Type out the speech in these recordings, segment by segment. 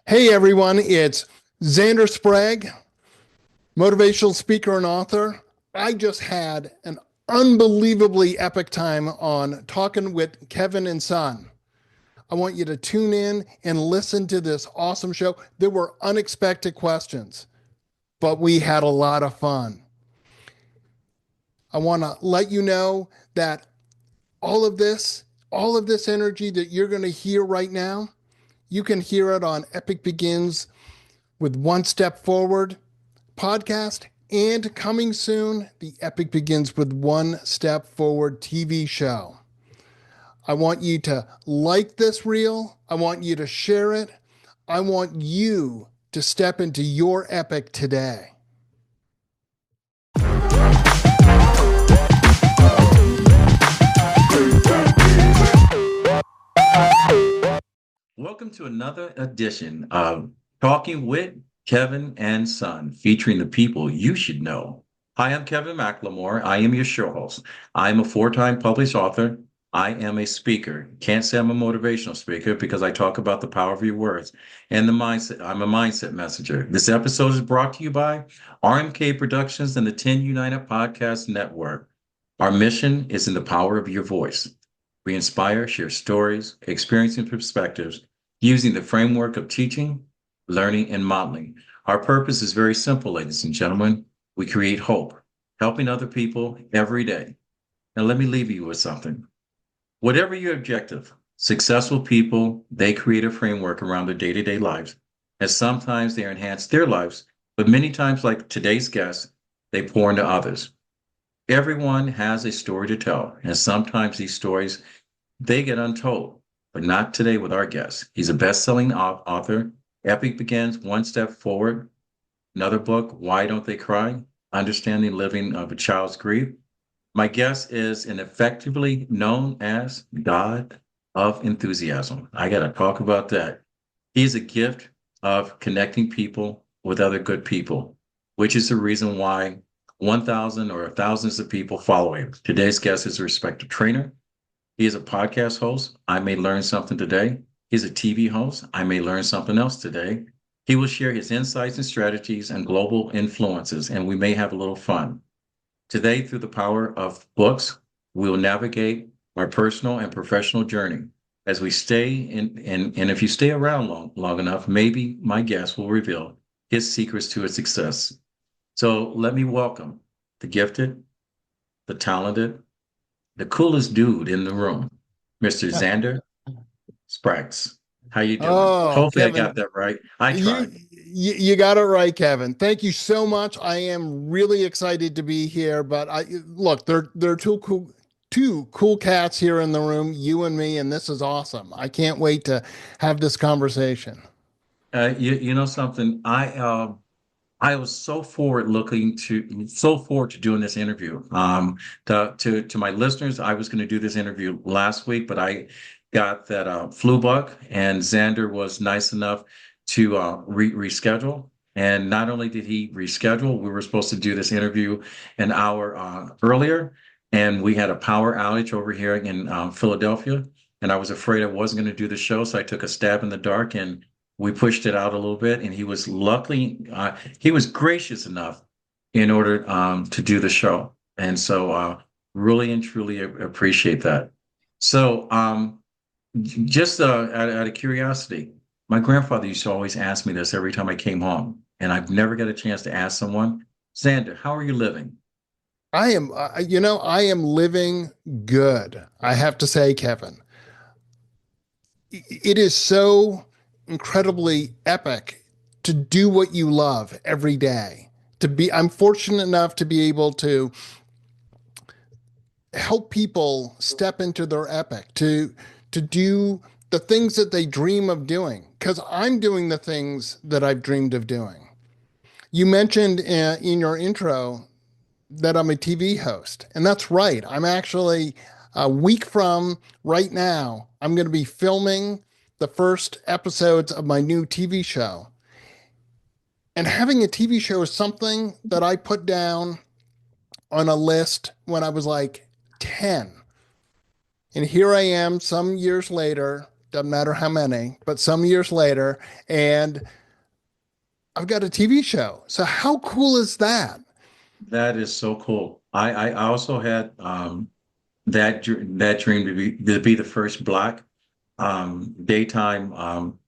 Hey everyone, it's Zander Sprague, motivational speaker and author. I just had an unbelievably epic time on talking with Kevin and Son. I want you to tune in and listen to this awesome show. There were unexpected questions, but we had a lot of fun. I want to let you know that all of this, all of this energy that you're going to hear right now, you can hear it on Epic Begins with One Step Forward podcast, and coming soon, the Epic Begins with One Step Forward TV show. I want you to like this reel. I want you to share it. I want you to step into your epic today. Welcome to another edition of Talking with Kevin and Son, featuring the people you should know. Hi, I'm Kevin McLemore. I am your show host. I am a four-time published author. I am a speaker. Can't say I'm a motivational speaker because I talk about the power of your words and the mindset. I'm a mindset messenger. This episode is brought to you by RMK Productions and the 10 United Podcast Network. Our mission is in the power of your voice. We inspire, share stories, experiences, and perspectives using the framework of teaching, learning, and modeling. Our purpose is very simple, ladies and gentlemen. We create hope, helping other people every day. Now, let me leave you with something. Whatever your objective, successful people, they create a framework around their day-to-day lives, and sometimes they enhance their lives, but many times, like today's guest, they pour into others. Everyone has a story to tell, and sometimes these stories, they get untold, but not today with our guest. He's a best-selling author. Epic Begins, One Step Forward. Another book, Why Don't They Cry? Understanding Living of a Child's Grief. My guest is an effectively known as God of Enthusiasm. I got to talk about that. He's a gift of connecting people with other good people, which is the reason why 1,000 or thousands of people follow him. Today's guest is a respected trainer. He is a podcast host. I may learn something today. He's a TV host. I may learn something else today. He will share his insights and strategies and global influences, and we may have a little fun. Today, through the power of books, we will navigate our personal and professional journey. As we stay in, and if you stay around long enough, maybe my guest will reveal his secrets to his success. So let me welcome the gifted, the talented, the coolest dude in the room, Mr. Zander Sprague. How you doing? Oh, Hopefully Kevin, I got that right. I you, tried. you got it right, Kevin. Thank you so much. I am really excited to be here. But look, there are two cool cats here in the room, you and me, and this is awesome. I can't wait to have this conversation. You know something? I was so forward to doing this interview. To my listeners, I was going to do this interview last week, but I got that flu bug, and Xander was nice enough to reschedule. And not only did he reschedule, we were supposed to do this interview an hour earlier, and we had a power outage over here in Philadelphia, and I was afraid I wasn't going to do the show, so I took a stab in the dark and we pushed it out a little bit, and he was he was gracious enough in order to do the show. And so really and truly appreciate that. So just out of curiosity, my grandfather used to always ask me this every time I came home, and I've never got a chance to ask someone, Xander, how are you living? I am living good. I have to say, Kevin, it is so incredibly epic to do what you love every day. I'm fortunate enough to be able to help people step into their epic, to do the things that they dream of doing, because I'm doing the things that I've dreamed of doing. You mentioned in your intro that I'm a TV host, and that's right. I'm actually a week from right now, I'm going to be filming the first episodes of my new TV show. And having a TV show is something that I put down on a list when I was like 10. And here I am some years later doesn't matter how many, but some years later, and I've got a TV show. So how cool is that? That is so cool. I also had that dream to be the first Black daytime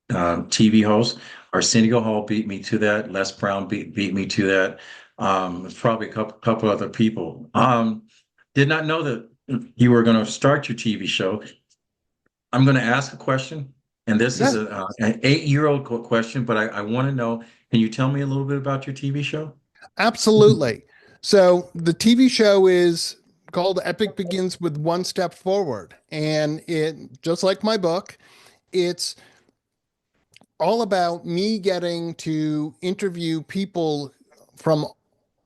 TV host. Arsenio Hall beat me to that. Les Brown beat me to that. Probably a couple other people. Did not know that you were going to start your TV show. I'm going to ask a question, and this is Yeah, an 8-year-old question, but I want to know, can you tell me a little bit about your TV show? absolutely. So the TV show is called Epic Begins with One Step Forward. And it, just like my book, it's all about me getting to interview people from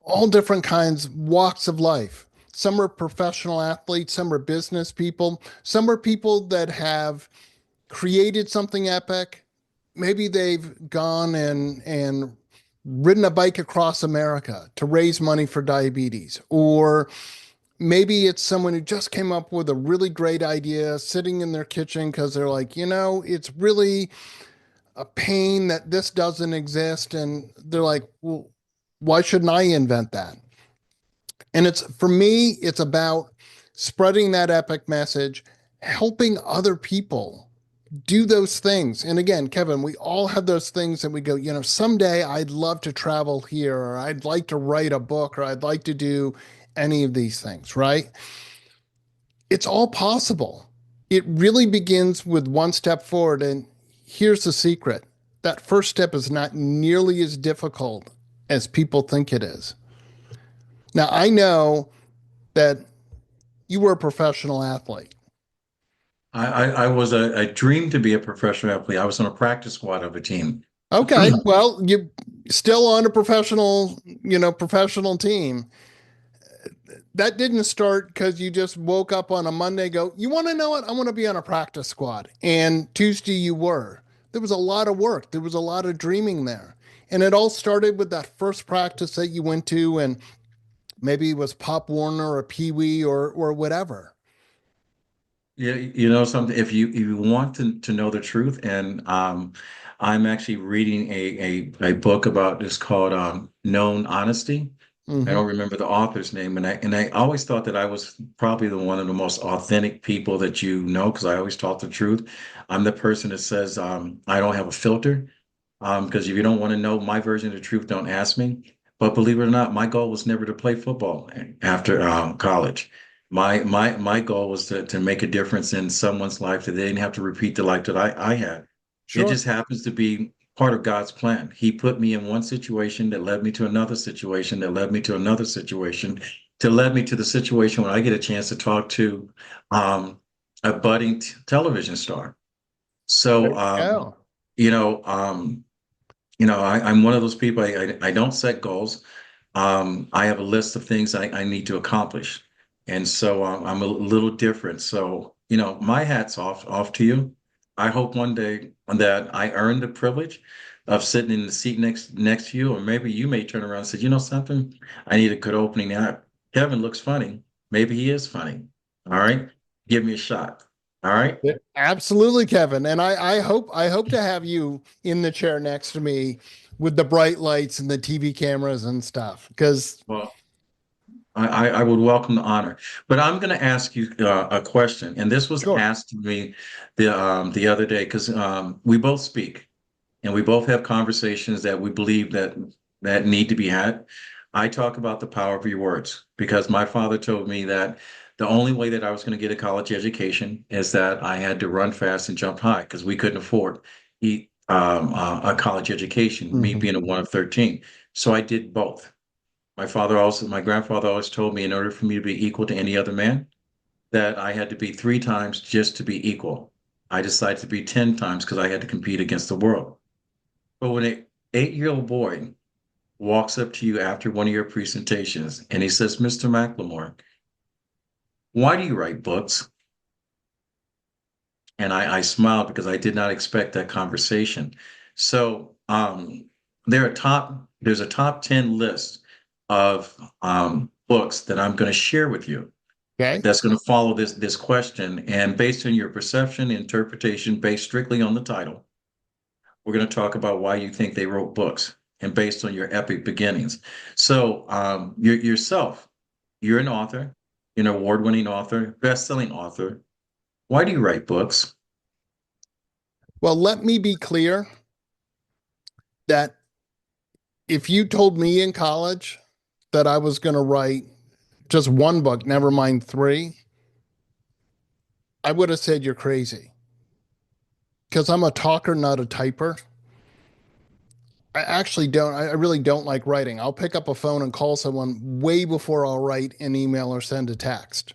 all different kinds, walks of life. Some are professional athletes, some are business people, some are people that have created something epic. Maybe they've gone and ridden a bike across America to raise money for diabetes, or maybe it's someone who just came up with a really great idea sitting in their kitchen because they're like, it's really a pain that this doesn't exist. And they're like, well, why shouldn't I invent that? And it's for me, it's about spreading that epic message, helping other people do those things. And again, Kevin, we all have those things that we go, someday I'd love to travel here, or I'd like to write a book, or I'd like to do any of these things, right? It's all possible. It really begins with one step forward. And here's the secret: that first step is not nearly as difficult as people think it is. Now, I know that you were a professional athlete. I was a dream to be a professional athlete. I was on a practice squad of a team. Okay, well, you still on a professional team. That didn't start because you just woke up on a Monday, go, you want to know what? I want to be on a practice squad. And Tuesday you were. There was a lot of work. There was a lot of dreaming there. And it all started with that first practice that you went to, and maybe it was Pop Warner or Pee Wee or whatever. Yeah, you know something. If you want to know the truth, and I'm actually reading a book about this called Known Honesty. I Hmm. don't remember the author's name, and I always thought that I was probably the one of the most authentic people that you know, because I always talk the truth. I'm the person that says I don't have a filter, because if you don't want to know my version of the truth, don't ask me. But believe it or not, my goal was never to play football after college. My goal was to make a difference in someone's life that they didn't have to repeat the life that I had. It Sure. just happens to be part of God's plan. He put me in one situation that led me to another situation that led me to another situation to led me to the situation when I get a chance to talk to a budding television star. There So you go. you know, um, I'm one of those people. I don't set goals. I have a list of things I need to accomplish, and so I'm a little different. So my hat's off to you. I hope one day that I earn the privilege of sitting in the seat next to you, or maybe you may turn around and say, you know something, I need a good opening act. Kevin looks funny. Maybe he is funny. All right, give me a shot. All right. Yeah, absolutely, Kevin. And I hope to have you in the chair next to me with the bright lights and the TV cameras and stuff. Because Well, I would welcome the honor, but I'm going to ask you a question, and this was sure. asked to me the other day because we both speak and we both have conversations that we believe that need to be had. I talk about the power of your words because my father told me that the only way that I was going to get a college education is that I had to run fast and jump high because we couldn't afford a college education, me Hmm. being a one of 13. So I did both. My grandfather always told me in order for me to be equal to any other man, that I had to be 3 times just to be equal. I decided to be 10 times because I had to compete against the world. But when an 8-year-old boy walks up to you after one of your presentations and he says, Mr. McLemore, why do you write books? And I smiled because I did not expect that conversation. So there's a top 10 list of books that I'm going to share with you. Okay. that's going to follow this question. And based on your perception, interpretation, based strictly on the title, we're going to talk about why you think they wrote books and based on your epic beginnings. So yourself, you're an author, an award-winning author, best-selling author. Why do you write books? Well, let me be clear that if you told me in college that I was going to write just one book, never mind three, I would have said you're crazy because I'm a talker, not a typer. I really don't like writing. I'll pick up a phone and call someone way before I'll write an email or send a text.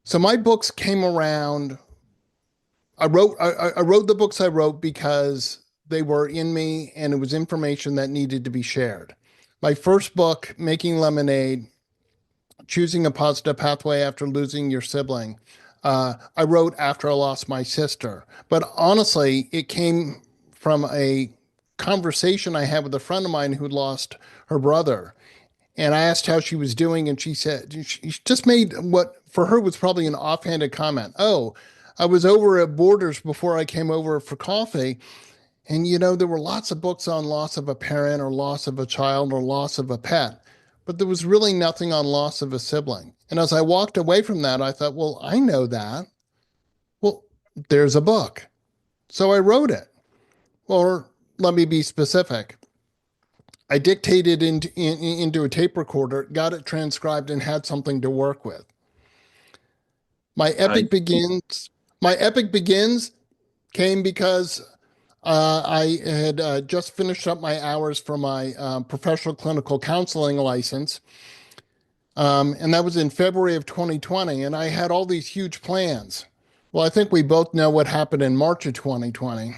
So my books came around. I wrote the books I wrote because they were in me and it was information that needed to be shared. My first book, Making Lemonade, Choosing a Positive Pathway After Losing Your Sibling, I wrote after I lost my sister. But honestly, it came from a conversation I had with a friend of mine who lost her brother. And I asked how she was doing, and she said she just made what for her was probably an offhanded comment. Oh, I was over at Borders before I came over for coffee. And there were lots of books on loss of a parent or loss of a child or loss of a pet, but there was really nothing on loss of a sibling. And as I walked away from that, I thought, well, I know that. Well, there's a book. So I wrote it. Or let me be specific. I dictated into a tape recorder, got it transcribed, and had something to work with. My I, epic begins. My epic begins came because I had just finished up my hours for my professional clinical counseling license. And that was in February of 2020. And I had all these huge plans. Well, I think we both know what happened in March of 2020.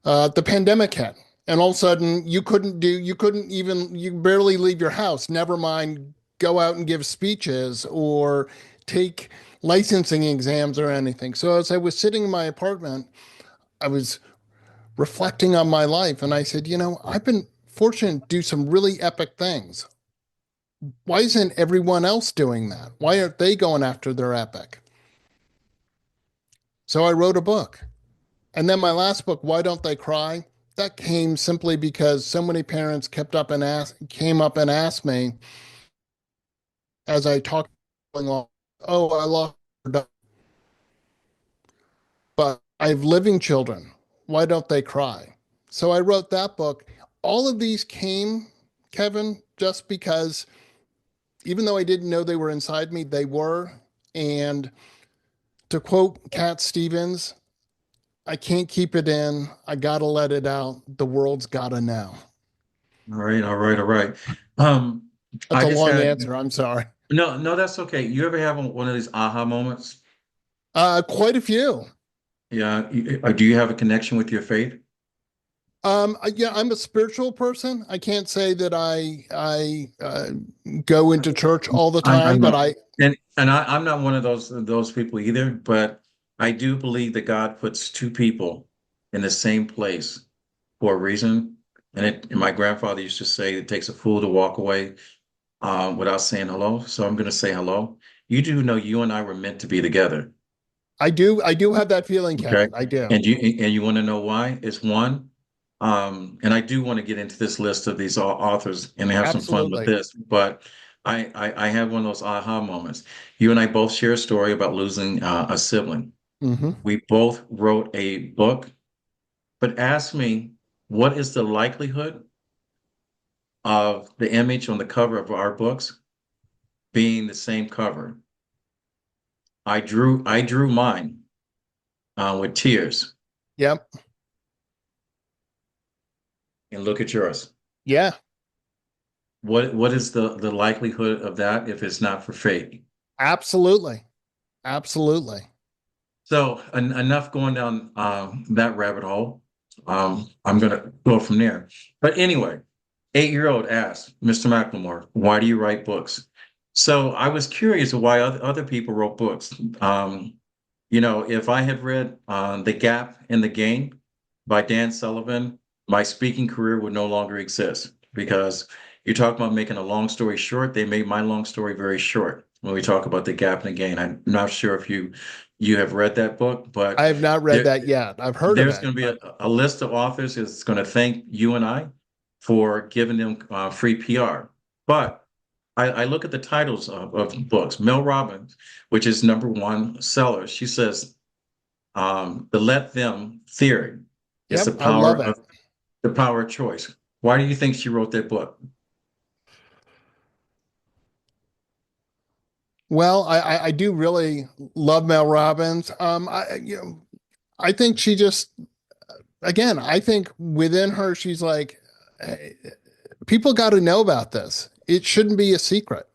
The pandemic hit. And all of a sudden, you barely leave your house, never mind go out and give speeches or take licensing exams or anything. So as I was sitting in my apartment, I was reflecting on my life. And I said, I've been fortunate to do some really epic things. Why isn't everyone else doing that? Why aren't they going after their epic? So I wrote a book. And then my last book, Why Don't They Cry? That came simply because so many parents came up and asked me as I talked along, oh, I lost her daughter, but I have living children. Why don't they cry? So I wrote that book. All of these came, Kevin, just because even though I didn't know they were inside me, they were. And to quote Cat Stevens, I can't keep it in. I got to let it out. The world's got to know. all right, all right, all right. Um, That's I a just long had answer. I'm sorry. no, no, that's okay. You ever have one of these aha moments? Quite a few. Yeah. Do you have a connection with your faith? Yeah, I'm a spiritual person. I can't say that I go into church all the I time, but know, I I'm not one of those people either. But I do believe that God puts two people in the same place for a reason. And my grandfather used to say it takes a fool to walk away without saying hello. So I'm going to say hello. You do know you and I were meant to be together. I do have that feeling, Okay. Kevin. I do. And you want to know why? It's one. And I do want to get into this list of these authors and have some fun with Absolutely. this, but I have one of those aha moments. You and I both share a story about losing a sibling. Hmm. We both wrote a book, but ask me, what is the likelihood of the image on the cover of our books being the same cover? I drew mine with tears, Yep. and look at yours. Yeah. What is the likelihood of that if it's not for fate? Absolutely. Absolutely. So enough going down that rabbit hole. I'm gonna go from there. But anyway, 8-year-old asked Mr. McLemore, "Why do you write books?" So I was curious of why other people wrote books. If I had read The Gap in the Game by Dan Sullivan, my speaking career would no longer exist because you're talking about making a long story short. They made my long story very short. when we talk about the gap and the gain. I'm not sure if you have read that book, but I have not read there that yet. I've heard of there's it, going to be but a list of authors that's going to thank you and I for giving them free PR. But I look at the titles of books. Mel Robbins, which is number one seller, she says the let them theory is yep, I love it. the power of choice. Why do you think she wrote that book? Well, I do really love Mel Robbins. I think she just, again, I think within her, she's like, "Hey, people got to know about this. It shouldn't be a secret."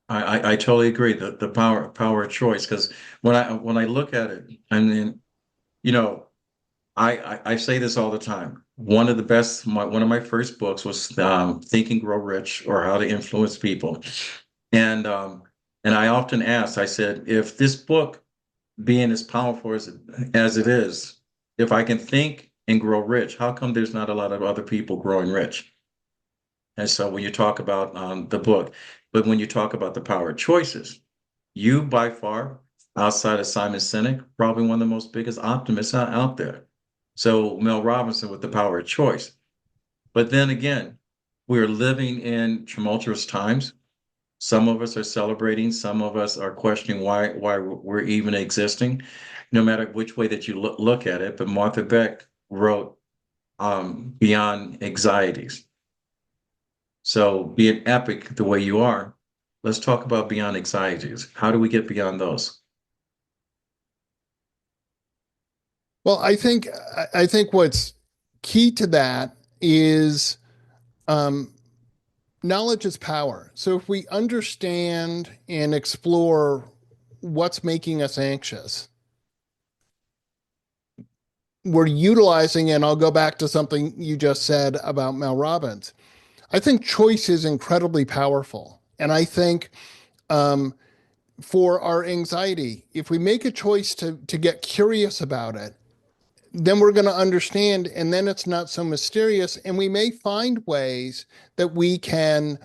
I totally agree. The power of choice. Because when I look at it, and then you know, I say this all the time. One of my first books was Think and Grow Rich or How to Influence People. And and I often ask, I said, if this book being as powerful as it is, if I can think and grow rich, how come there's not a lot of other people growing rich? And so when you talk about the book, but when you talk about the power of choices, you by far, outside of Simon Sinek, probably one of the most biggest optimists out there. So Mel Robinson with the power of choice. But then again, we're living in tumultuous times. Some of us are celebrating, some of us are questioning why we're even existing, no matter which way that you look at it. But Martha Beck wrote Beyond Anxieties. So be it epic the way you are, let's talk about beyond anxieties. How do we get beyond those? Well, I think what's key to that is um, knowledge is power. So if we understand and explore what's making us anxious, we're utilizing, and I'll go back to something you just said about Mel Robbins. I think choice is incredibly powerful. And I think um, for our anxiety, if we make a choice to get curious about it, then we're going to understand, and then it's not so mysterious. And we may find ways that we can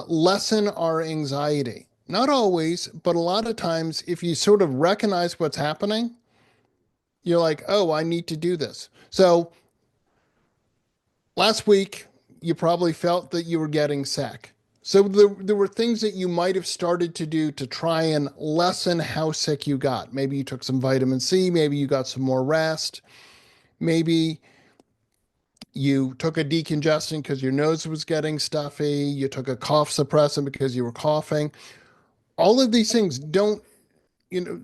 lessen our anxiety. Not always, but a lot of times, if you sort of recognize what's happening, you're like, oh, I need to do this. So last week, you probably felt that you were getting sick. So there were things that you might have started to do to try and lessen how sick you got. Maybe you took some vitamin C, maybe you got some more rest, maybe you took a decongestant because your nose was getting stuffy, you took a cough suppressant because you were coughing. All of these things don't, you know,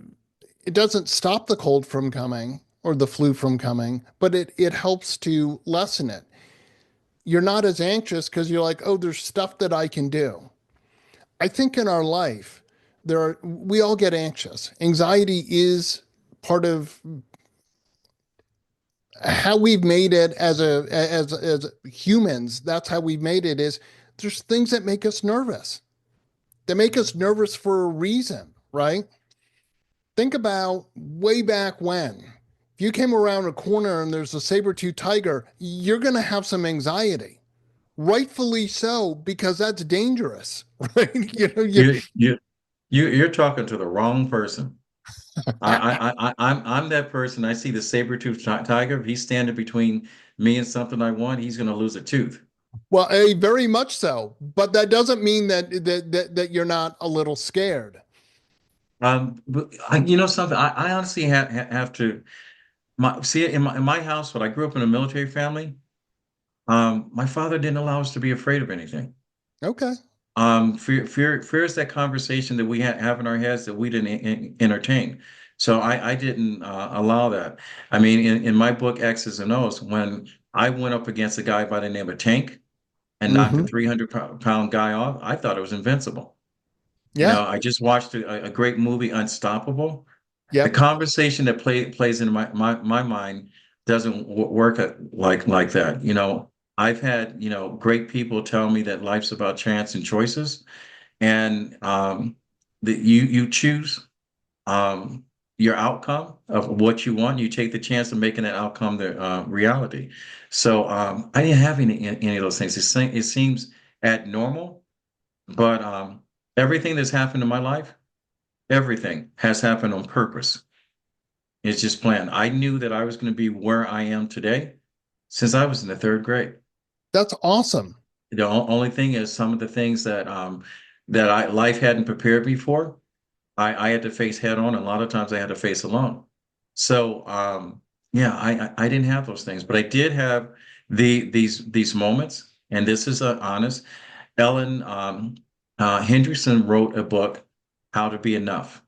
it doesn't stop the cold from coming or the flu from coming, but it helps to lessen it. You're not as anxious because you're like, oh, there's stuff that I can do. I think in our life, we all get anxious. Anxiety is part of how we've made it as humans. That's how we've made it is there's things that make us nervous. They make us nervous for a reason, right? Think about way back when. If you came around a corner and there's a saber-toothed tiger, you're going to have some anxiety. Rightfully so, because that's dangerous, right? You you you're talking to the wrong person. I'm that person. I see the saber-toothed tiger. If he's standing between me and something I want, he's going to lose a tooth. Well, very much so, but that doesn't mean that you're not a little scared. But you know something, I honestly have to see it in my household. I grew up in a military family. My father didn't allow us to be afraid of anything. Okay. Fear is that conversation that we have in our heads that we didn't entertain. So I didn't allow that. I mean, in my book X's and O's, when I went up against a guy by the name of Tank and knocked a Mm-hmm. 300 pound guy off, I thought it was invincible. You Yeah. know, I just watched a great movie, Unstoppable. The Yep. conversation that plays in my mind doesn't work like that. You know, I've had, great people tell me that life's about chance and choices, and that you choose um, your outcome of what you want. You take the chance of making that outcome the reality. So I didn't have any of those things. It seems abnormal, but Everything that's happened in my life, everything has happened on purpose. It's just planned. I knew that I was going to be where I am today since I was in the third grade. That's awesome. The only thing is some of the things that that I life hadn't prepared me for, I had to face head on, and a lot of times I had to face alone. So yeah, I didn't have those things, but I did have these moments, and this is honest. Ellen Hendrickson wrote a book, How to Be Enough.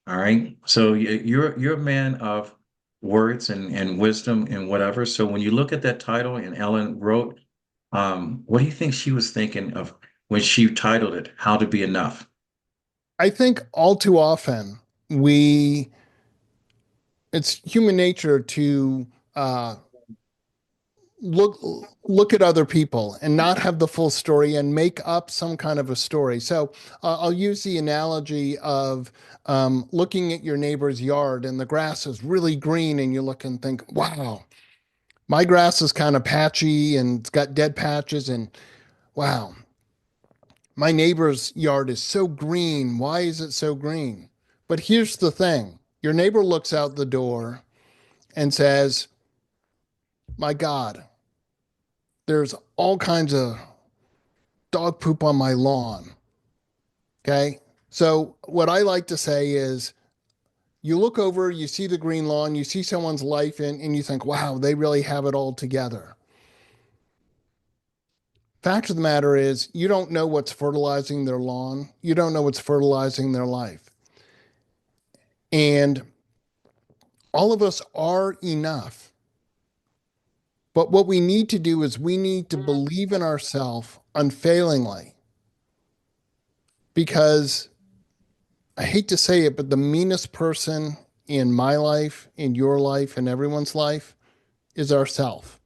All right. So you're a man of words and wisdom and whatever. So when you look at that title and Ellen wrote, what do you think she was thinking of when she titled it How to Be Enough? I think all too often we it's human nature to uh, look look at other people and not have the full story and make up some kind of a story. So I'll use the analogy of looking at your neighbor's yard and the grass is really green and you look and think, wow, my grass is kind of patchy and it's got dead patches and wow, my neighbor's yard is so green. Why is it so green? But here's the thing. Your neighbor looks out the door and says, my God, there's all kinds of dog poop on my lawn. Okay. So, what I like to say is you look over, you see the green lawn, you see someone's life, and you think, wow, they really have it all together. Fact of the matter is, you don't know what's fertilizing their lawn, you don't know what's fertilizing their life. And all of us are enough. But what we need to do is we need to believe in ourselves unfailingly because I hate to say it, but the meanest person in my life, in your life, in everyone's life is ourself.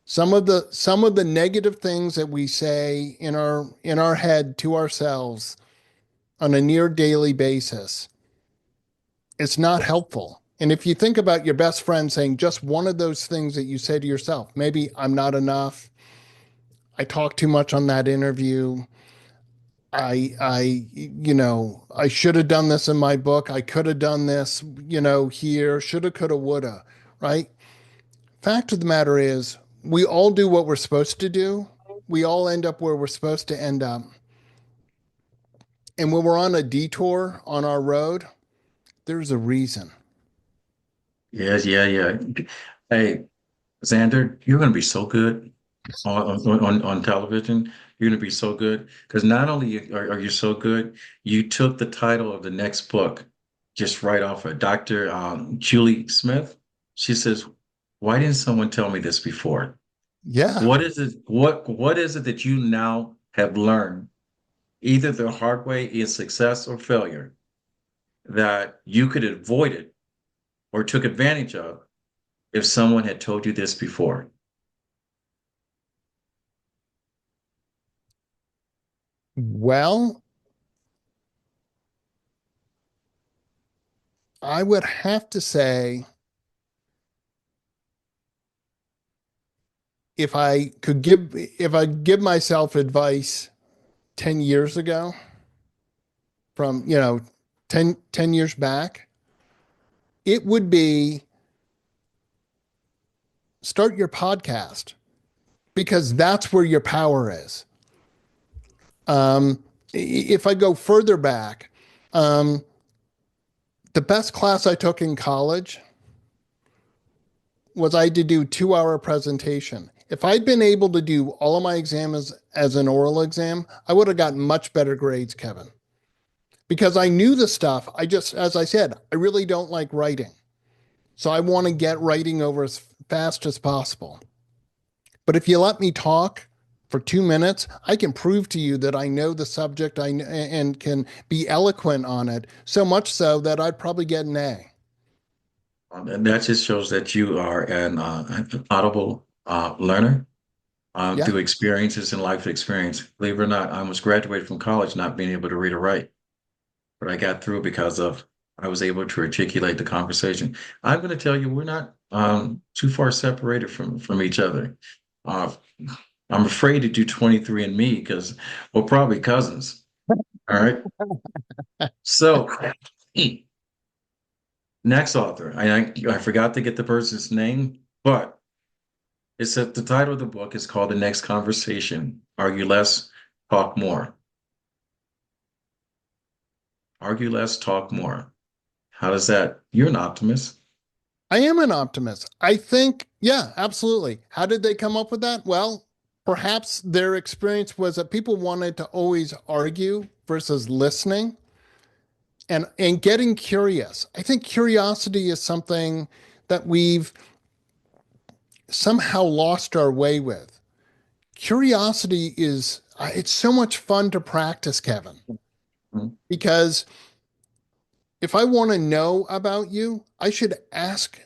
Some of the negative things that we say in our head to ourselves on a near daily basis, it's not helpful. And if you think about your best friend saying just one of those things that you say to yourself, maybe I'm not enough, I talk too much on that interview, I should have done this in my book. I could have done this, here, shoulda, coulda, woulda, right? Fact of the matter is, we all do what we're supposed to do. We all end up where we're supposed to end up. And when we're on a detour on our road, there's a reason. Yes, yeah, yeah. Hey, Xander, you're going to be so good on television. You're going to be so good because not only are you so good, you took the title of the next book just right off of Dr. Julie Smith. She says, "Why didn't someone tell me this before? Yeah. What is it? What is it that you now have learned, either the hard way in success or failure, that you could avoid it or took advantage of if someone had told you this before?" Well, I would have to say if I give myself advice 10 years ago from, 10 years back, it would be start your podcast because that's where your power is. If I go further back, um, the best class I took in college was I had to do 2 hour presentation. If I'd been able to do all of my exams as an oral exam, I would have gotten much better grades, Kevin, because I knew the stuff. As I said, I really don't like writing. So I want to get writing over as fast as possible. But if you let me talk for 2 minutes, I can prove to you that I know the subject and can be eloquent on it, so much so that I'd probably get an A. And that just shows that you are an audible learner Yeah. through experiences and life experience. Believe it or not, I almost graduated from college not being able to read or write, but I got through because of I was able to articulate the conversation. I'm going to tell you, we're not too far separated from each other. Uh, I'm afraid to do 23andMe because we're probably cousins. All right. So, next author, I forgot to get the person's name, but it's that the title of the book is called The Next Conversation. Argue less, talk more. Argue less, talk more. How does that? You're an optimist. I am an optimist. I think, yeah, absolutely. How did they come up with that? Well, perhaps their experience was that people wanted to always argue versus listening and getting curious. I think curiosity is something that we've somehow lost our way with. Curiosity is it's so much fun to practice, Kevin, Mhm. because if I want to know about you, I should ask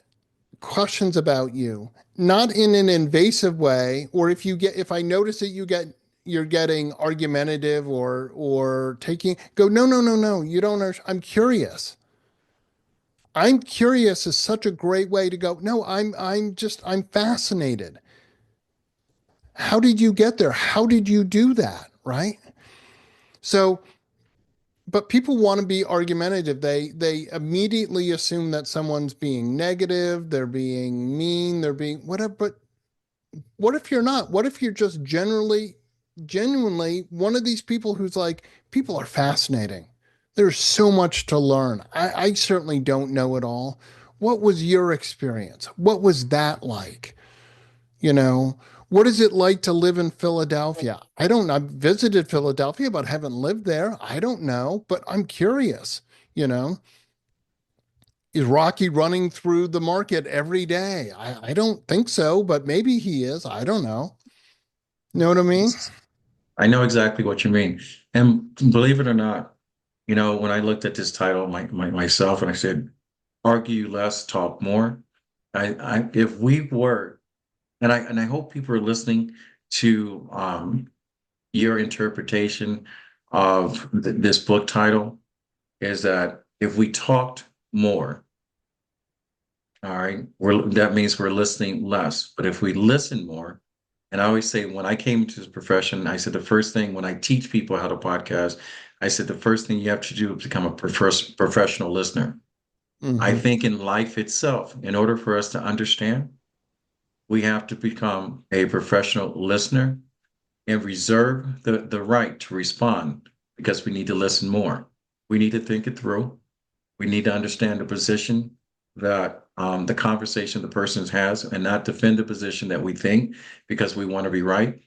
questions about you, not in an invasive way, or if I notice that you're getting argumentative or taking go, no, no, no, no, you don't understand. I'm curious. I'm curious is such a great way to go. No, I'm fascinated. How did you get there? How did you do that? Right? So, but people want to be argumentative. They immediately assume that someone's being negative, they're being mean, they're being whatever. But what if you're not? What if you're just genuinely one of these people who's like, people are fascinating. There's so much to learn. I certainly don't know it all. What was your experience? What was that like? You know, what is it like to live in Philadelphia? I don't know. I've visited Philadelphia, but haven't lived there. I don't know, but I'm curious, you know. Is Rocky running through the market every day? I don't think so, but maybe he is. I don't know. Know what I mean? I know exactly what you mean. And believe it or not, when I looked at this title myself and I said, argue less, talk more. If we were, and I hope people are listening to your interpretation of this book title is that if we talked more, all right, that means we're listening less. But if we listen more, and I always say when I came into this profession, I said the first thing when I teach people how to podcast, I said the first thing you have to do is become a professional listener. I Hmm. think in life itself, in order for us to understand, we have to become a professional listener and reserve the right to respond because we need to listen more. We need to think it through. We need to understand the position that the conversation the person has and not defend the position that we think because we want to be right.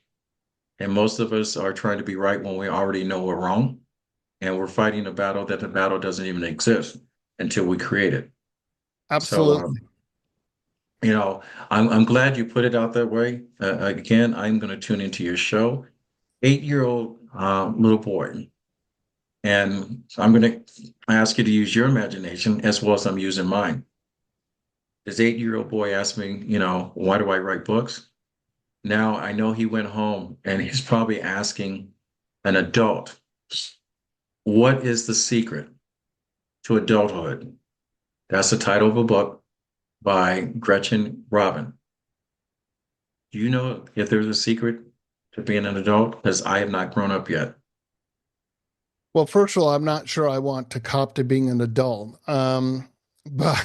And most of us are trying to be right when we already know we're wrong. And we're fighting a battle that the battle doesn't even exist until we create it. So, Absolutely. you know, I'm glad you put it out that way. Again, I'm going to tune into your show. 8-year-old little boy. And I'm going to ask you to use your imagination as well as I'm using mine. This 8-year-old boy asked me, why do I write books? Now I know he went home and he's probably asking an adult, what is the secret to adulthood? That's the title of a book by Gretchen Robin. Do you know if there's a secret to being an adult? Because I have not grown up yet. Well, first of all, I'm not sure I want to cop to being an adult. But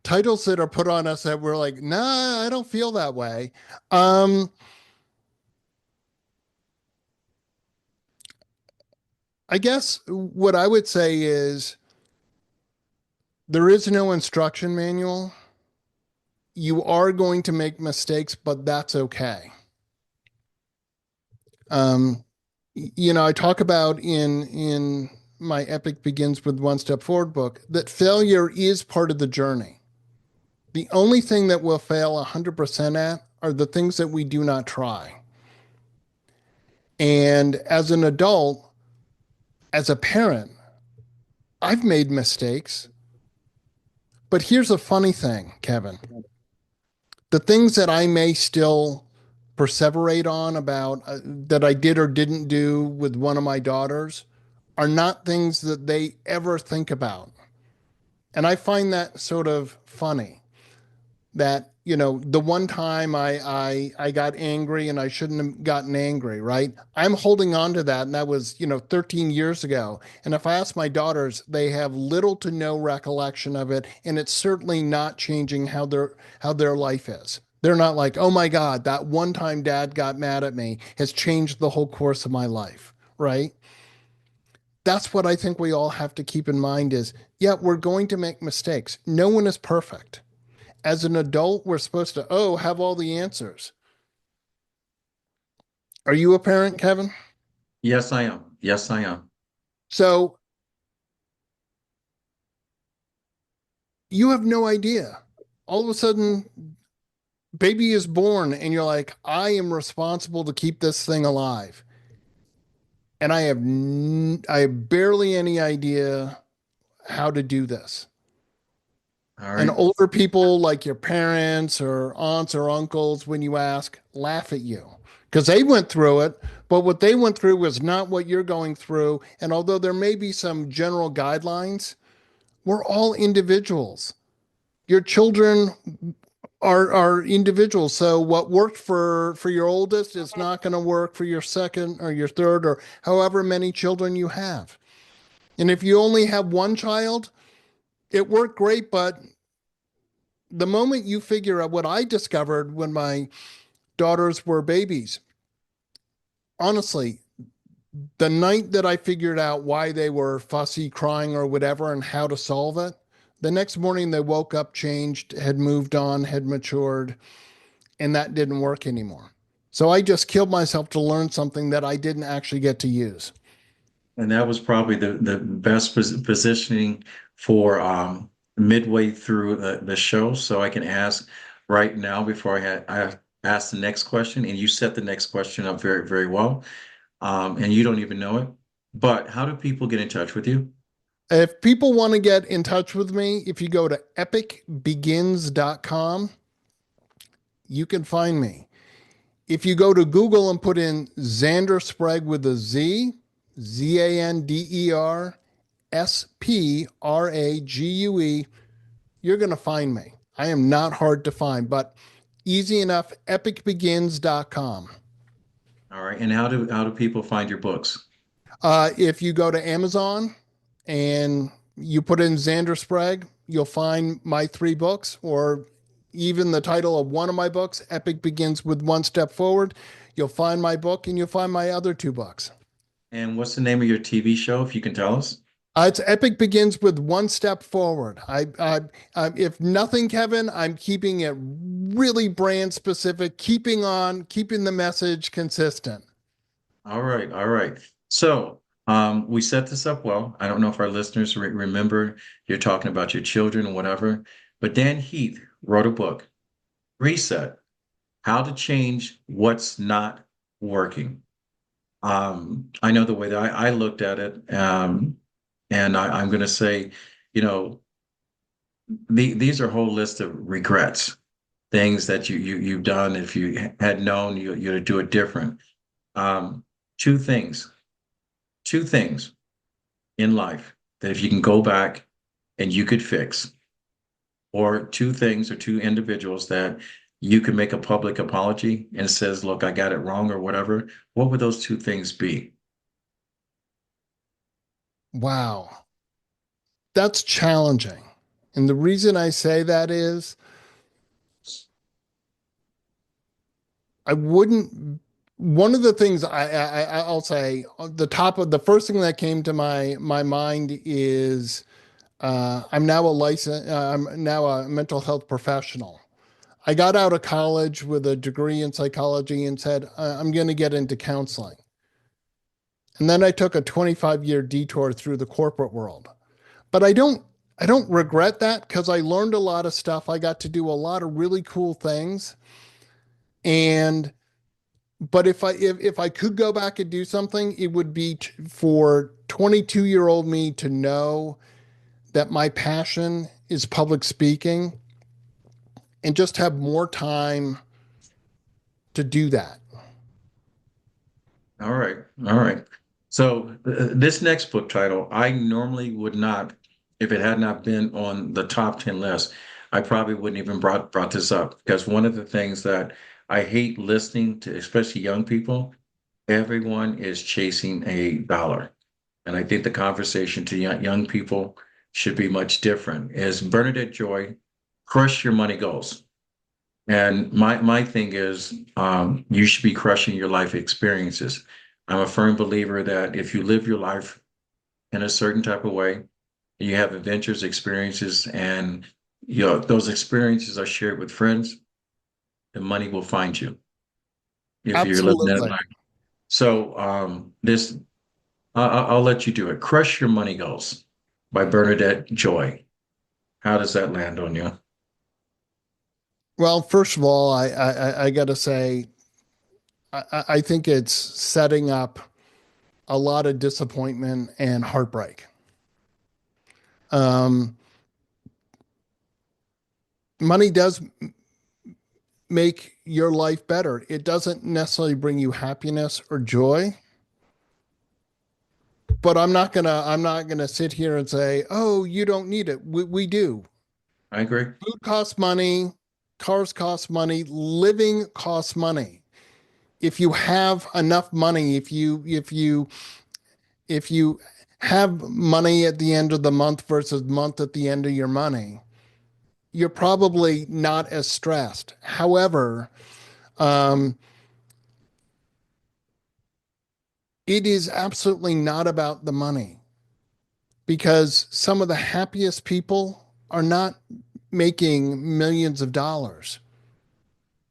titles that are put on us that we're like, nah, I don't feel that way. Um, I guess what I would say is there is no instruction manual. You are going to make mistakes, but that's okay. Um, I talk about in my Epic Begins with One Step Forward book that failure is part of the journey. The only thing that we'll fail 100% at are the things that we do not try. And as an adult, as a parent, I've made mistakes. But here's a funny thing, Kevin. The things that I may still perseverate on about that I did or didn't do with one of my daughters are not things that they ever think about. And I find that sort of funny. that, the one time I got angry and I shouldn't have gotten angry, right? I'm holding on to that, and that was, 13 years ago. And if I ask my daughters, they have little to no recollection of it, and it's certainly not changing how their life is. They're not like, "Oh my God, that one time dad got mad at me has changed the whole course of my life," right? That's what I think we all have to keep in mind is, yeah, we're going to make mistakes. No one is perfect. As an adult, we're supposed to, have all the answers. Are you a parent, Kevin? Yes, I am. Yes, I am. So you have no idea. All of a sudden, baby is born, and you're like, I am responsible to keep this thing alive. And I have barely any idea how to do this. All And right. older people like your parents or aunts or uncles, when you ask, laugh at you because they went through it. But what they went through was not what you're going through. And although there may be some general guidelines, we're all individuals. Your children are individuals. So what worked for your oldest is not going to work for your second or your third or however many children you have. And if you only have one child, it worked great, but the moment you figure out what I discovered when my daughters were babies, honestly, the night that I figured out why they were fussy, crying, or whatever, and how to solve it, the next morning they woke up, changed, had moved on, had matured, and that didn't work anymore. So I just killed myself to learn something that I didn't actually get to use. And that was probably the best positioning for midway through the show. So I can ask right now before I ask the next question, and you set the next question up very, very well. And you don't even know it. But how do people get in touch with you? If people want to get in touch with me, if you go to epicbegins.com, you can find me. If you go to Google and put in Zander Sprague with a Z, Zandersprague, you're going to find me. I am not hard to find, but easy enough. Epicbegins.com. All right. And how do people find your books? If you go to Amazon and you put in Zander Sprague, you'll find my three books, or even the title of one of my books, Epic Begins with One Step Forward. You'll find my book and you'll find my other two books. And what's the name of your TV show, if you can tell us? It's Epic Begins with One Step Forward. If nothing, Kevin, I'm keeping it really brand specific, keeping the message consistent. All right, all right. So we set this up well. I don't know if our listeners remember you're talking about your children or whatever, but Dan Heath wrote a book, Reset, How to Change What's Not Working. I know the way that I looked at it, and I'm going to say, you know, these are a whole list of regrets, things that you've done. If you had known, you'd do it different. Um, two things, two things in life that if you can go back and you could fix, or two things or two individuals that you could make a public apology and says, look, I got it wrong or whatever, what would those two things be? Wow, that's challenging. And the reason I say that is I wouldn't. One of the things I'll say, the first thing that came to my mind is I'm now a mental health professional. I got out of college with a degree in psychology and said, I'm going to get into counseling. And then I took a 25-year detour through the corporate world. But I don't regret that because I learned a lot of stuff. I got to do a lot of really cool things. And but if I could go back and do something, it would be for 22-year-old me to know that my passion is public speaking and just have more time to do that. All right. All right. So this next book title, I normally would not, if it had not been on the top 10 list, I probably wouldn't even brought this up because one of the things that I hate listening to, especially young people, everyone is chasing a dollar. And I think the conversation to young people should be much different. As Bernadette Joy, crush your money goals. And my thing is, you should be crushing your life experiences. I'm a firm believer that if you live your life in a certain type of way, you have adventures, experiences, and those experiences are shared with friends, the money will find you if you're living that Absolutely. life. So this I'll let you do it. Crush Your Money Goals by Bernadette Joy. How does that land on you? Well, first of all, I got to say, I think it's setting up a lot of disappointment and heartbreak. Um, Money does make your life better. It doesn't necessarily bring you happiness or joy, but I'm not gonna sit here and say, oh, you don't need it. We do. I agree. Food costs money, cars cost money, living costs money. If you have enough money, if you have money at the end of the month versus month at the end of your money, you're probably not as stressed. However, um, it is absolutely not about the money because some of the happiest people are not making millions of dollars.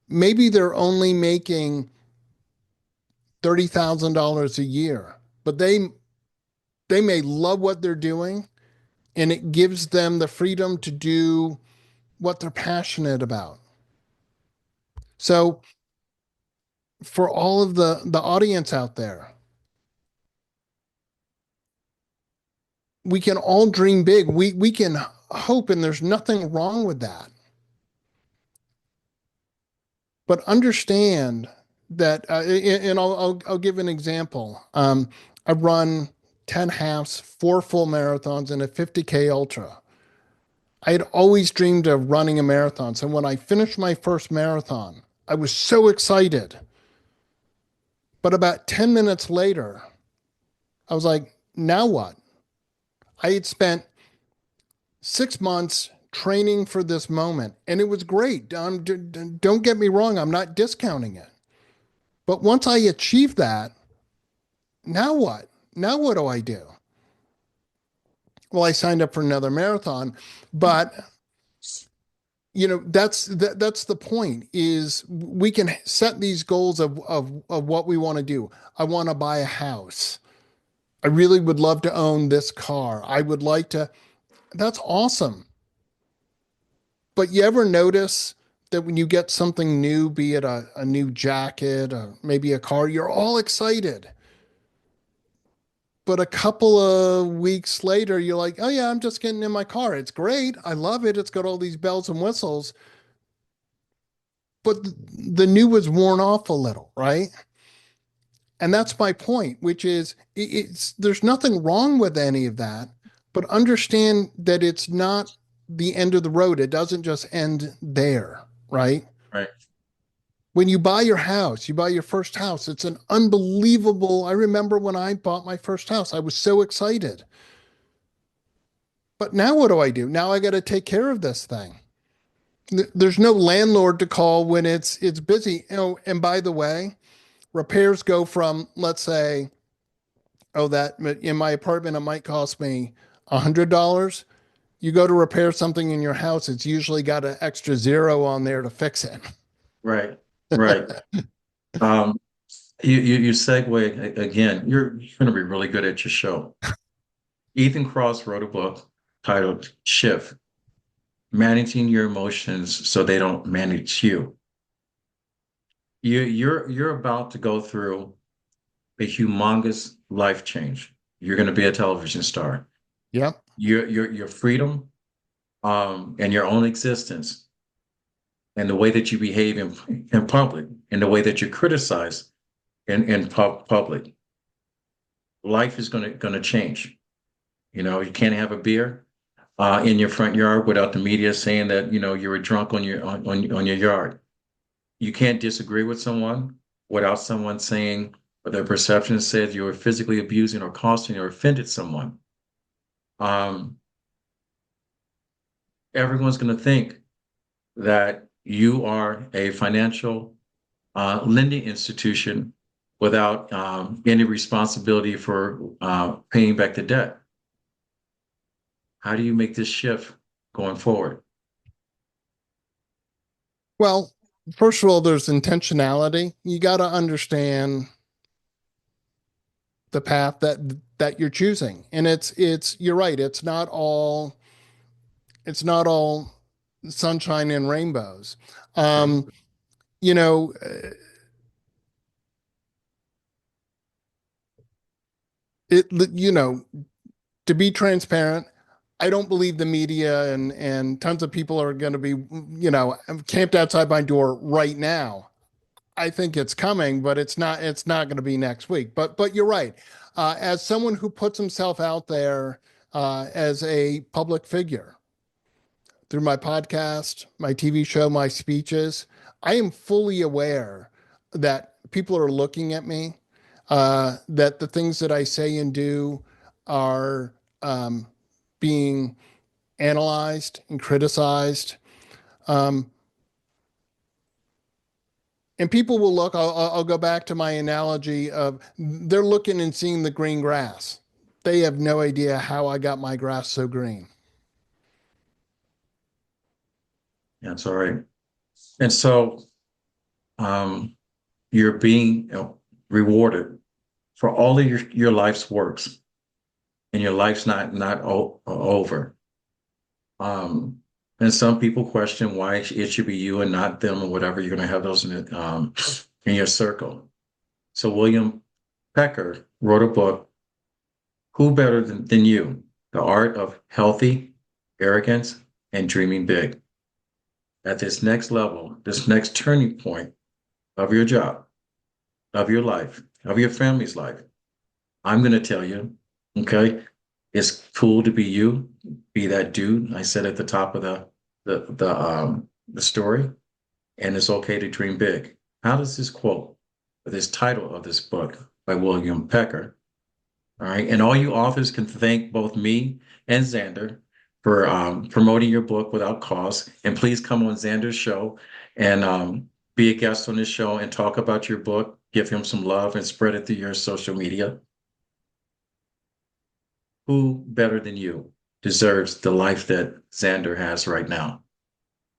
Maybe they're only making $30,000 a year, but they may love what they're doing and it gives them the freedom to do what they're passionate about. So for all of the audience out there, we can all dream big. We can hope, and there's nothing wrong with that. But understand that, and I'll give an example. I've run 10 halves, 4 full marathons, and a 50K ultra. I had always dreamed of running a marathon. So when I finished my first marathon, I was so excited. But about 10 minutes later, I was like, now what? I had spent 6 months training for this moment, and it was great. Don't get me wrong, I'm not discounting it. But once I achieved that, now what? Now what do I do? Well, I signed up for another marathon, but that's the point is we can set these goals of what we want to do. I want to buy a house. I really would love to own this car. I would like to. That's awesome. But you ever notice that when you get something new, be it a new jacket or maybe a car, you're all excited. But a couple of weeks later, you're like, oh, yeah, I'm just getting in my car. It's great. I love it. It's got all these bells and whistles. But the new was worn off a little, right? And that's my point, which is there's nothing wrong with any of that, but understand that it's not the end of the road. It doesn't just end there, right? Right. When you buy your house, you buy your first house, it's an unbelievable. I remember when I bought my first house, I was so excited. But now what do I do? Now I got to take care of this thing. There's no landlord to call when it's busy. And by the way, repairs go from, let's say, oh, that in my apartment, it might cost me $100. You go to repair something in your house, it's usually got an extra zero on there to fix it. Right. Right. Um, you segue again. You're going to be really good at your show. Ethan Cross wrote a book titled Shift, Managing Your Emotions So They Don't Manage You. You're about to go through a humongous life change. You're going to be a television star. Yep. Your freedom, and your own existence, and the way that you behave in public, and the way that you criticize in public, life is going to change. You know, you can't have a beer. in your front yard without the media saying that, you were drunk on your yard. You can't disagree with someone without someone saying what their perception says you were physically abusing or costing or offended someone. Um, Everyone's going to think that you are a financial lending institution without any responsibility for paying back the debt. How do you make this shift going forward? Well, first of all, there's intentionality. You got to understand the path that you're choosing. And it's you're right, it's not all sunshine and rainbows. True. Um, you know, it you know, to be transparent, I don't believe the media and tons of people are going to be, camped outside my door right now. I think it's coming, but it's not going to be next week. But you're right. As someone who puts himself out there as a public figure through my podcast, my TV show, my speeches, I am fully aware that people are looking at me, that the things that I say and do are being analyzed and criticized. Um, and people will look, I'll go back to my analogy of they're looking and seeing the green grass. They have no idea how I got my grass so green. That's all right. And so um, you're being rewarded for all of your life's works, and your life's not over. Um, and some people question why it should be you and not them or whatever. You're going to have those in your circle. So William Pecker wrote a book, Who Better Than You? The Art of Healthy Arrogance and Dreaming Big. At this next level, this next turning point of your job, of your life, of your family's life, I'm going to tell you, okay, it's cool to be you, be that dude I said at the top of the story, and it's okay to dream big. How does this quote, this title of this book by William Pecker, all right, and all you authors can thank both me and Zander for promoting your book without cost, and please come on Zander's show and be a guest on this show and talk about your book, give him some love, and spread it through your social media. Who better than you deserves the life that Zander has right now?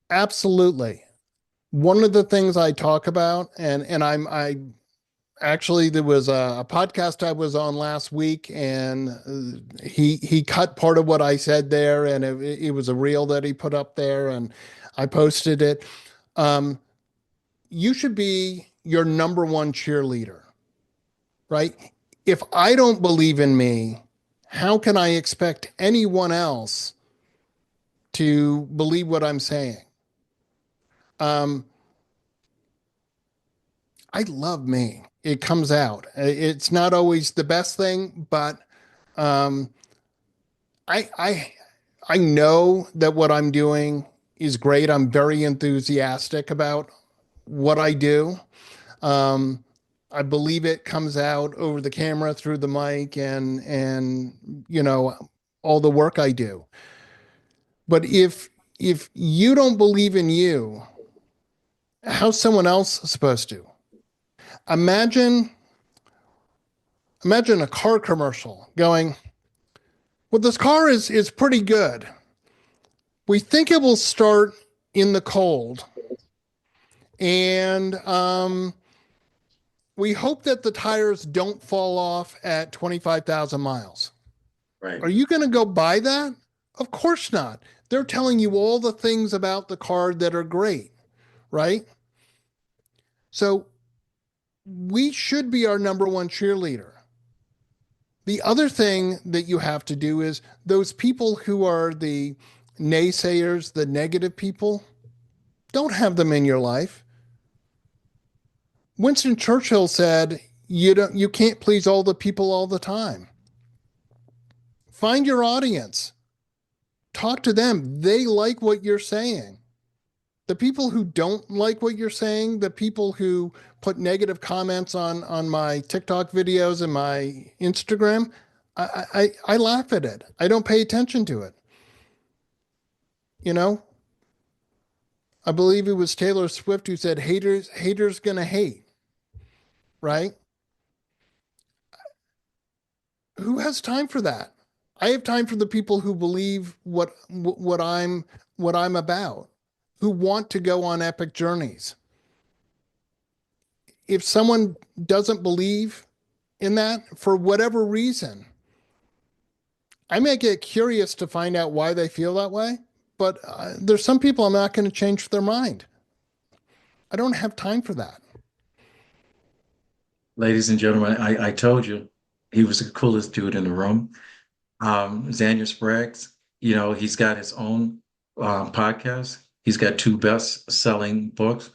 Absolutely. One of the things I talk about, and I actually there was a podcast I was on last week, and he cut part of what I said there, and it was a reel that he put up there, and I posted it. Um, you should be your number one cheerleader, right? If I don't believe in me, how can I expect anyone else to believe what I'm saying? Um, I love me. It comes out. It's not always the best thing, but um, I I I know that what I'm doing is great. I'm very enthusiastic about what I do. Um, I believe it comes out over the camera through the mic and all the work I do. But if you don't believe in you, how's someone else supposed to? Imagine imagine a car commercial going, well, this car is pretty good. We think it will start in the cold, and we hope that the tires don't fall off at 25,000 miles. Right. Are you going to go buy that? Of course not. They're telling you all the things about the car that are great, right? So we should be our number one cheerleader. The other thing that you have to do is those people who are the naysayers, the negative people, don't have them in your life. Winston Churchill said, you can't please all the people all the time. Find your audience. talk to them. They like what you're saying. The people who don't like what you're saying, the people who put negative comments on my TikTok videos and my Instagram, I laugh at it. I don't pay attention to it. You know, I believe it was Taylor Swift who said, haters gonna hate, right? Who has time for that? I have time for the people who believe what I'm about, who want to go on epic journeys. If someone doesn't believe in that for whatever reason, I may get curious to find out why they feel that way, but there's some people I'm not going to change their mind. I don't have time for that. Ladies and gentlemen, I told you he was the coolest dude in the room. Zander Sprague, he's got his own podcast. He's got two best-selling books.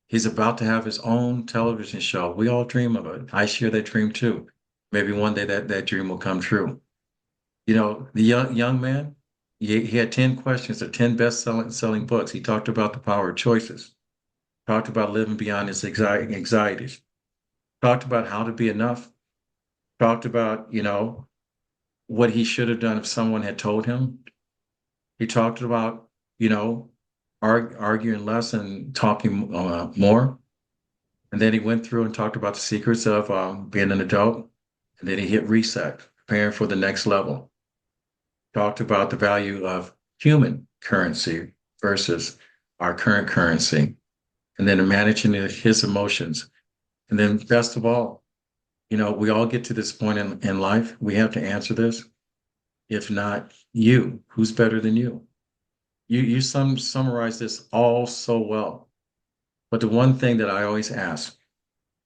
He's about to have his own television show. We all dream of it. I share that dream too. Maybe one day that dream will come true. The young man, he had 10 questions or 10 best-selling books. He talked about the power of choices, talked about living beyond his anxieties, talked about how to be enough, talked about, what he should have done if someone had told him. He talked about, arguing less and talking more. And then he went through and talked about the secrets of being an adult. And then he hit reset, preparing for the next level. Talked about the value of human currency versus our current currency. And then managing his emotions. And then best of all, we all get to this point in life. We have to answer this. If not you, who's better than you? You summarize this all so well. But the one thing that I always ask,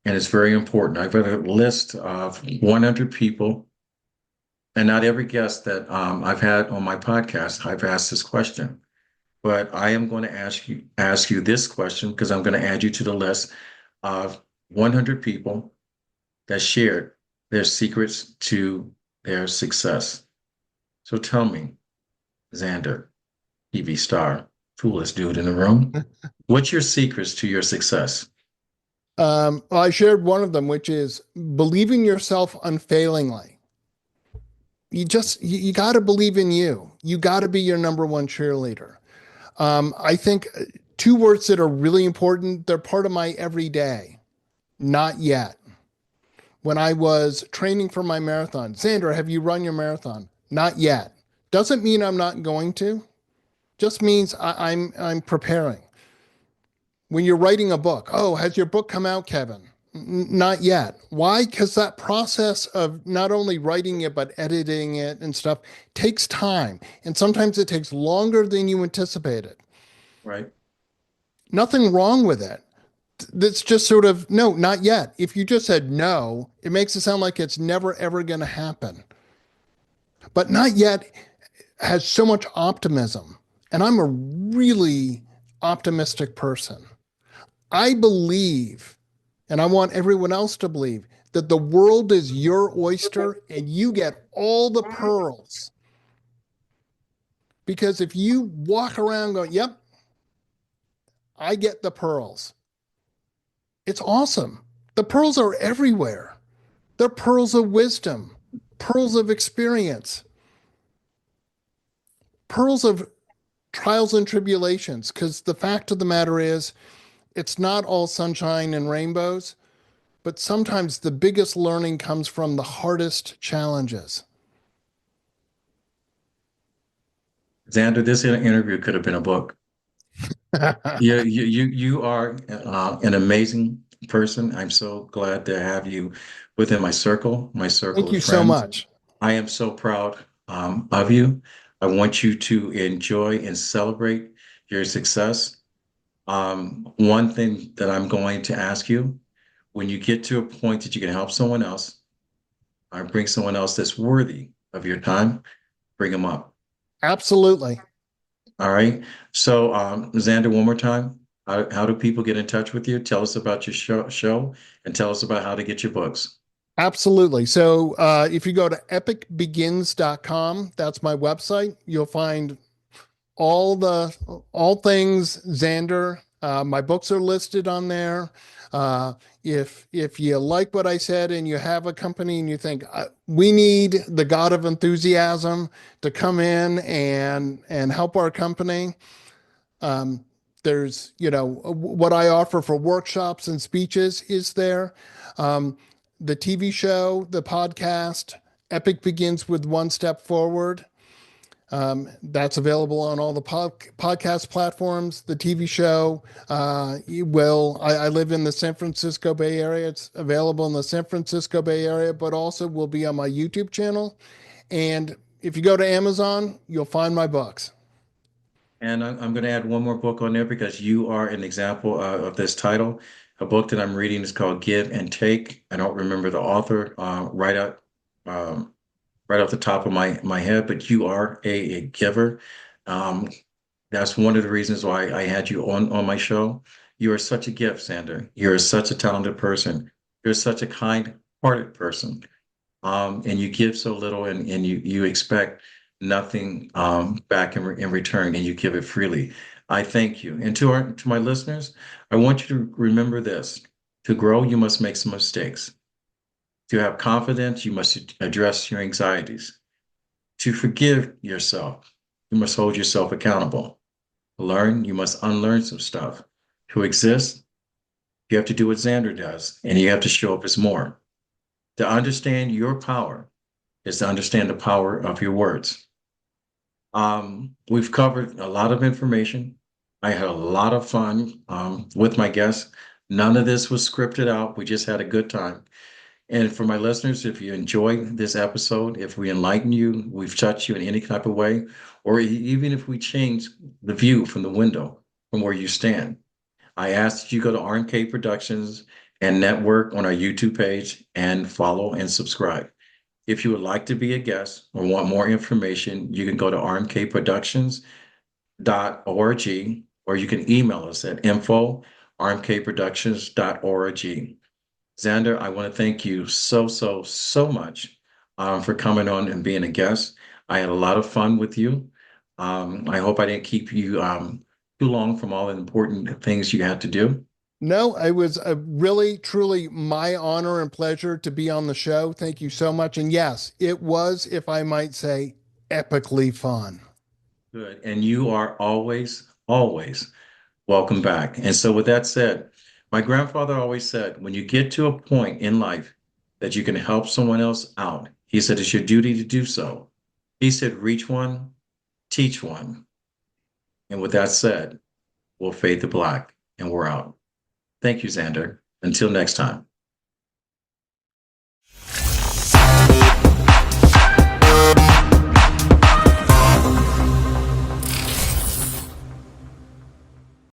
and it's very important, I've got a list of 100 people, and not every guest that I've had on my podcast, I've asked this question. But I am going to ask you this question because I'm going to add you to the list of 100 people that shared their secrets to their success. So tell me, Zander, TV star, coolest dude in the room, what's your secrets to your success? Well, I shared one of them, which is believing yourself unfailingly. You got to believe in you. You got to be your number one cheerleader. I think two words that are really important, they're part of my everyday. Not yet. When I was training for my marathon, Zander, have you run your marathon? Not yet. Doesn't mean I'm not going to. Just means I'm preparing. When you're writing a book, oh, has your book come out, Kevin? Not yet. Why? Because that process of not only writing it, but editing it and stuff takes time. And sometimes it takes longer than you anticipated. Right. Nothing wrong with it. That's just sort of, no, not yet. If you just said no, it makes it sound like it's never, ever going to happen. But not yet has so much optimism. And I'm a really optimistic person. I believe, and I want everyone else to believe, that the world is your oyster and you get all the pearls. Because if you walk around going, yep, I get the pearls, it's awesome. The pearls are everywhere. They're pearls of wisdom, pearls of experience, pearls of trials and tribulations. Because the fact of the matter is, it's not all sunshine and rainbows, but sometimes the biggest learning comes from the hardest challenges. Zander, this interview could have been a book. Yeah, you are an amazing person. I'm so glad to have you within my circle Thank of you so friends. much. I am so proud of you. I want you to enjoy and celebrate your success. One thing that I'm going to ask you, when you get to a point that you can help someone else or bring someone else that's worthy of your time, bring them up. Absolutely. All right. So, Xander, one more time, how do people get in touch with you? Tell us about your show and tell us about how to get your books. Absolutely. So if you go to epicbegins.com, that's my website, you'll find all things Xander. My books are listed on there. Uh, if you like what I said and you have a company and you think we need the God of enthusiasm to come in and help our company, um, there's what I offer for workshops and speeches is there. Um, the TV show, the podcast, Epic begins with one step forward. That's available on all the podcast platforms. The TV show, I live in the San Francisco Bay Area. It's available in the San Francisco Bay Area, but also will be on my YouTube channel. And if you go to Amazon, you'll find my books. And I'm going to add one more book on there because you are an example of this title. A book that I'm reading is called Give and Take. I don't remember the author um, right off the top of my head, but you are a giver. Um, that's one of the reasons why I had you on my show. You are such a gift, Sander. You're such a talented person. You're such a kind-hearted person. And you give so little, and you expect nothing back in return, and you give it freely. I thank you. And to my listeners, I want you to remember this: to grow, you must make some mistakes. To have confidence, you must address your anxieties. To forgive yourself, you must hold yourself accountable. To learn, you must unlearn some stuff. To exist, you have to do what Xander does, and you have to show up as more. To understand your power is to understand the power of your words. We've covered a lot of information. I had a lot of fun with my guests. None of this was scripted out. We just had a good time. And for my listeners, if you enjoyed this episode, if we enlighten you, we've touched you in any type of way, or even if we change the view from the window from where you stand, I ask that you go to RMK Productions and network on our YouTube page and follow and subscribe. If you would like to be a guest or want more information, you can go to rmkproductions.org or you can email us at info@rmkproductions.org. Xander, I want to thank you so much for coming on and being a guest. I had a lot of fun with you. I hope I didn't keep you too long from all the important things you had to do. No, it was a really, truly my honor and pleasure to be on the show. Thank you so much. And yes, it was, if I might say, epically fun. Good. And you are always welcome back. And so, with that said, my grandfather always said, when you get to a point in life that you can help someone else out, he said it's your duty to do so. He said, reach one, teach one. And with that said, we'll fade to black and we're out. Thank you, Xander. Until next time.